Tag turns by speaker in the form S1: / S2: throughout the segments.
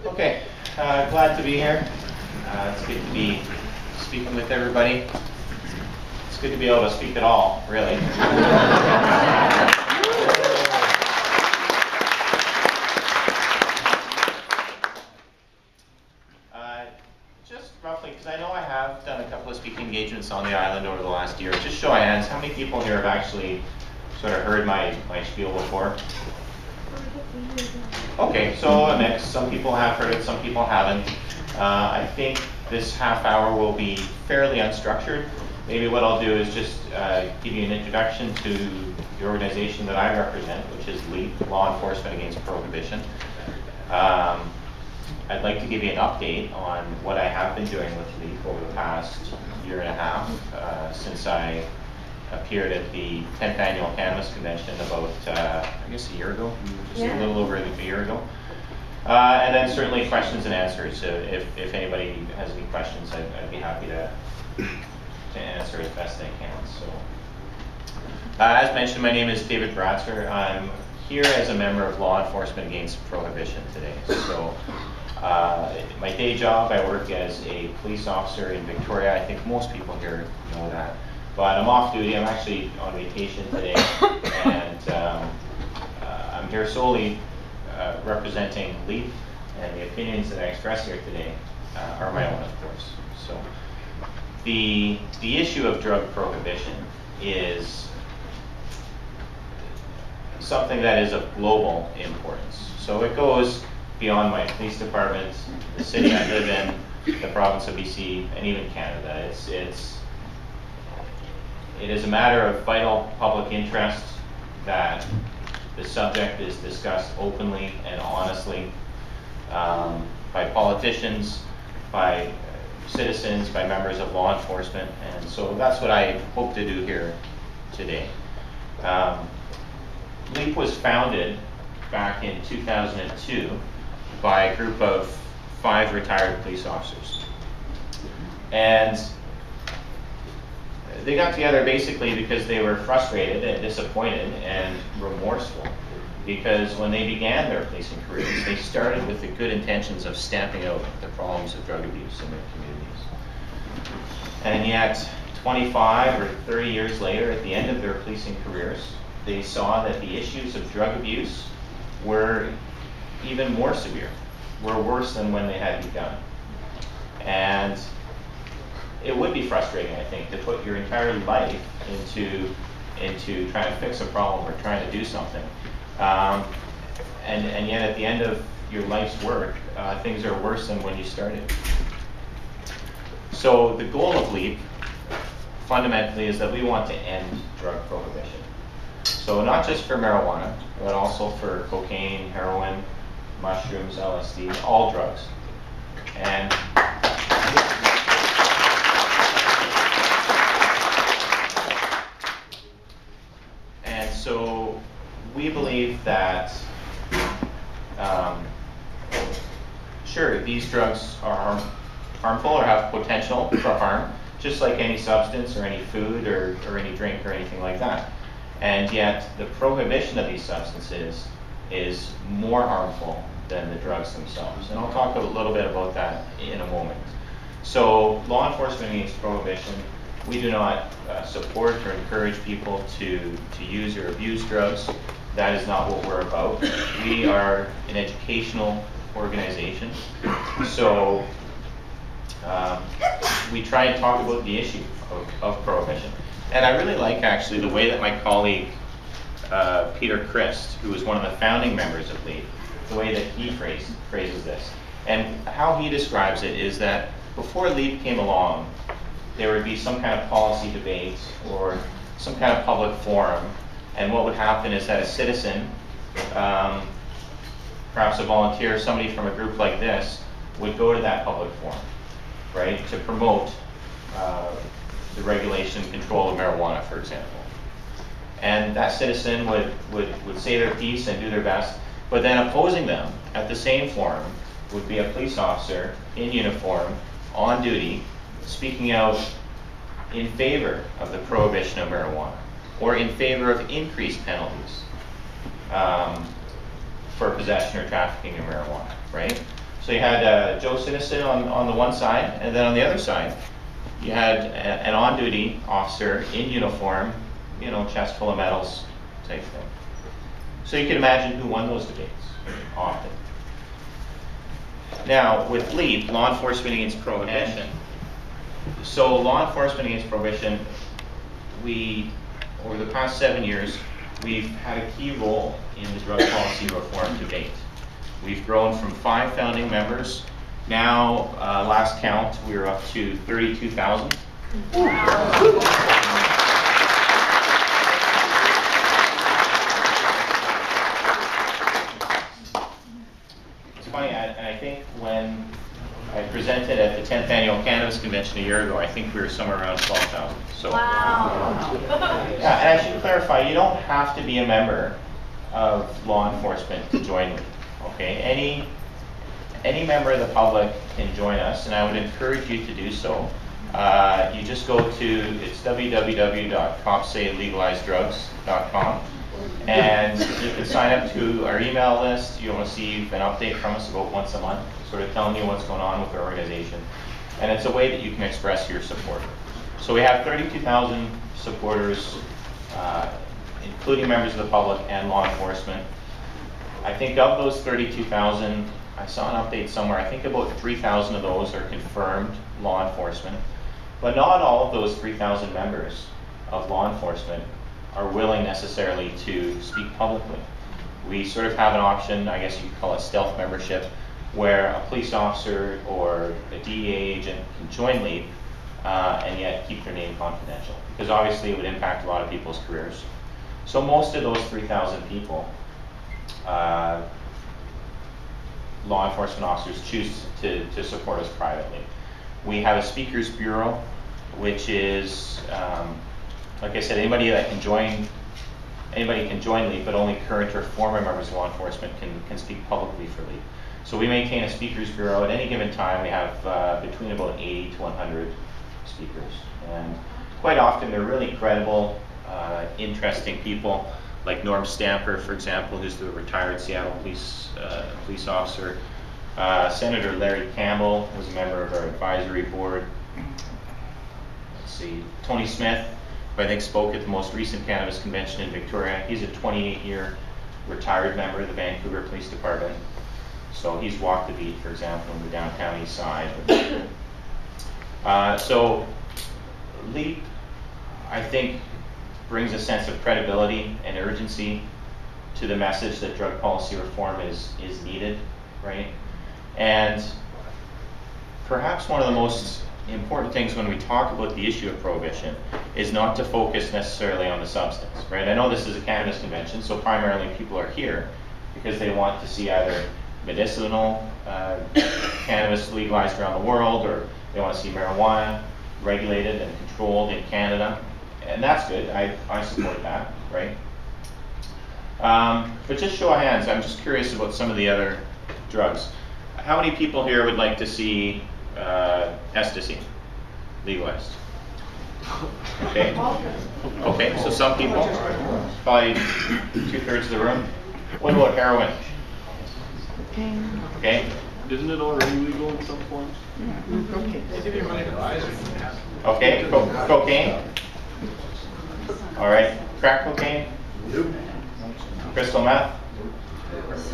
S1: Okay, glad to be here. It's good to be speaking with everybody. It's good to be able to speak at all, really. Just roughly, because I know I have done a couple of speaking engagements on the island over the last year. Just show of hands, how many people here have actually sort of heard my spiel before? Okay, so a mix. Some people have heard it, some people haven't. I think this half hour will be fairly unstructured. Maybe what I'll do is just give you an introduction to the organization that I represent, which is LEAP, Law Enforcement Against Prohibition. I'd like to give you an update on what I have been doing with LEAP over the past year and a half since I appeared at the 10th Annual Cannabis Convention about, I guess a year ago, just a little over a year ago. And then certainly questions and answers. If anybody has any questions, I'd be happy to answer as best I can. So, as mentioned, my name is David Bratzer. I'm here as a member of Law Enforcement Against Prohibition today. So, my day job, I work as a police officer in Victoria. I think most people here know that. But I'm off duty. I'm actually on vacation today, and I'm here solely representing LEAP, and the opinions that I express here today are my own, of course. So, the issue of drug prohibition is something that is of global importance. So it goes beyond my police department, the city I live in, the province of BC, and even Canada. It is a matter of vital public interest that the subject is discussed openly and honestly by politicians, by citizens, by members of law enforcement, and so that's what I hope to do here today. LEAP was founded back in 2002 by a group of 5 retired police officers. And they got together basically because they were frustrated and disappointed and remorseful, because when they began their policing careers, they started with the good intentions of stamping out the problems of drug abuse in their communities. And yet, 25 or 30 years later, at the end of their policing careers, they saw that the issues of drug abuse were even more severe, were worse than when they had begun. And it would be frustrating, I think, to put your entire life into trying to fix a problem or trying to do something. And yet at the end of your life's work, things are worse than when you started. So the goal of LEAP, fundamentally, is that we want to end drug prohibition. So not just for marijuana, but also for cocaine, heroin, mushrooms, LSD, all drugs. And so we believe that, sure, these drugs are harmful or have potential for harm, just like any substance or any food or any drink or anything like that. And yet the prohibition of these substances is more harmful than the drugs themselves. And I'll talk a little bit about that in a moment. So law enforcement against prohibition, we do not support or encourage people to use or abuse drugs. That is not what we're about. We are an educational organization. So we try and talk about the issue of prohibition. And I really like, actually, the way that my colleague, Peter Christ, who is one of the founding members of LEAP, the way that he phrases this. And how he describes it is that before LEAP came along, there would be some kind of policy debate or some kind of public forum, and what would happen is that a citizen, perhaps a volunteer, somebody from a group like this, would go to that public forum, right, to promote the regulation and control of marijuana, for example. And that citizen would say their piece and do their best, but then opposing them at the same forum would be a police officer in uniform, on duty, speaking out in favor of the prohibition of marijuana, or in favor of increased penalties for possession or trafficking of marijuana, right? So you had Joe Citizen on the one side, and then on the other side, you had an on-duty officer in uniform, you know, chest full of medals type thing. So you can imagine who won those debates often. Now, with LEAP, Law Enforcement Against Prohibition, so Law Enforcement Against Prohibition, over the past 7 years, we've had a key role in the drug policy reform debate. We've grown from 5 founding members. Now, last count, we were up to 32,000. It's funny, and I think when I presented at the 10th Annual Cannabis Convention a year ago, I think we were somewhere around 12,000. So,
S2: wow.
S1: Yeah, and I should clarify, you don't have to be a member of law enforcement to join me. Okay, any member of the public can join us, and I would encourage you to do so. You just go to, it's www.copsaylegalizedrugs.com, and you can sign up to our email list. You'll receive an update from us about once a month, sort of telling you what's going on with our organization. And it's a way that you can express your support. So we have 32,000 supporters, including members of the public and law enforcement. I think of those 32,000, I saw an update somewhere, I think about 3,000 of those are confirmed law enforcement. But not all of those 3,000 members of law enforcement are willing necessarily to speak publicly. We sort of have an option, I guess you could call it stealth membership, where a police officer or a DEA agent can join LEAP and yet keep their name confidential, because obviously it would impact a lot of people's careers. So most of those 3,000 people, law enforcement officers choose to support us privately. We have a speakers bureau, which is, like I said, anybody can join LEAP, but only current or former members of law enforcement can speak publicly for LEAP. So we maintain a speakers bureau. At any given time, we have between about 80 to 100 speakers, and quite often they're really credible, interesting people, like Norm Stamper, for example, who's the retired Seattle police officer. Senator Larry Campbell was a member of our advisory board. Let's see, Tony Smith, who I think spoke at the most recent cannabis convention in Victoria. He's a 28-year retired member of the Vancouver Police Department. So he's walked the beat, for example, in the downtown east side. So LEAP, I think, brings a sense of credibility and urgency to the message that drug policy reform is needed, right? And perhaps one of the most important things when we talk about the issue of prohibition is not to focus necessarily on the substance, right? I know this is a cannabis convention, so primarily people are here because they want to see either medicinal cannabis legalized around the world, or they want to see marijuana regulated and controlled in Canada. And that's good, I support that, right? But just show of hands, I'm just curious about some of the other drugs. How many people here would like to see ecstasy legalized? Okay. Okay, so some people, probably 2/3 of the room. What about heroin? Okay.
S3: Isn't it already legal in some forms?
S1: Okay, cocaine? All right, crack cocaine? Crystal meth?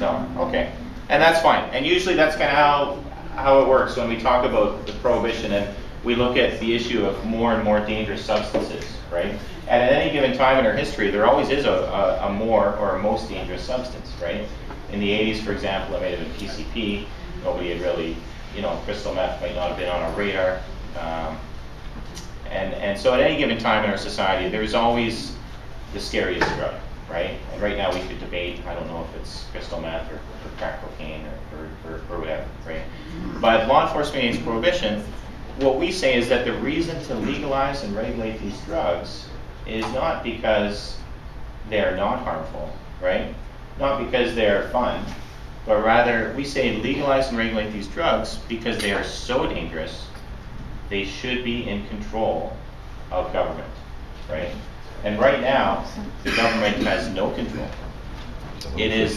S1: No, okay. And that's fine. And usually that's kind of how it works when we talk about the prohibition and we look at the issue of more and more dangerous substances, right? And at any given time in our history, there always is a more or a most dangerous substance, right? In the 80s, for example, it may have been PCP. Nobody had really, crystal meth might not have been on our radar. And so at any given time in our society, there's always the scariest drug, right? And right now we could debate, I don't know if it's crystal meth or crack cocaine or whatever, right? But law enforcement against prohibition, what we say is that the reason to legalize and regulate these drugs is not because they're not harmful, right? Not because they're fun, but rather we say legalize and regulate these drugs because they are so dangerous, they should be in control of government, right? And right now, the government has no control. It is